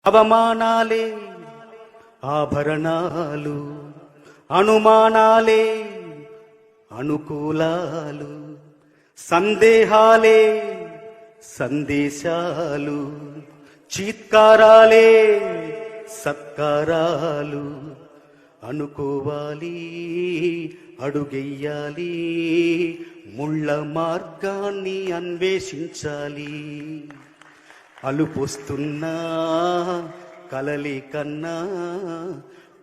అవమానాలే ఆభరణాలు, అనుమానాలే అనుకూలాలు, సందేహాలే సందేశాలు, చీత్కారాలే సత్కారాలు. అనుకోవాలి, అడుగెయ్యాలి, ముళ్ళ మార్గాన్ని అన్వేషించాలి. అలుపొస్తున్నా కలలి కన్నా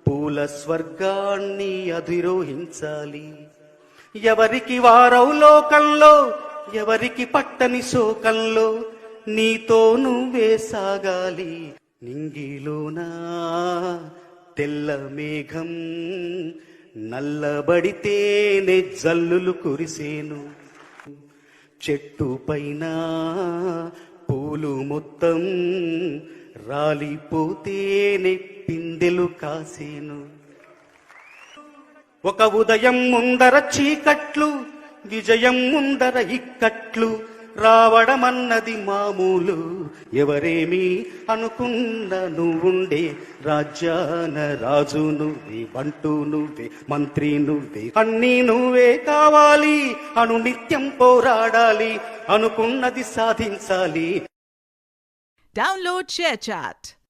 పూల స్వర్గాన్ని అధిరోహించాలి. ఎవరికి వారవు లోకంలో, ఎవరికి పట్టని శోకంలో, నీతో నువ్వే సాగాలి. నింగిలోనా తెల్ల మేఘం నల్లబడితేనే జల్లులు కురిసేను. చెట్టు పైన పూలు మొత్తం రాలిపోతేనే పిందెలు కాసేను. ఒక ఉదయం ముందర చీకట్లు, విజయం ముందర ఇక్కట్లు, రావడమన్నది మామూలు. ఎవరేమి అనుకున్నా నువ్వుండే రాజ్యాన రాజు నువ్వే, బంటూ నువ్వే, మంత్రి నువ్వే, అన్నీ నువ్వే కావాలి. నిత్యం పోరాడాలి, అనుకున్నది సాధించాలి. Download ShareChat.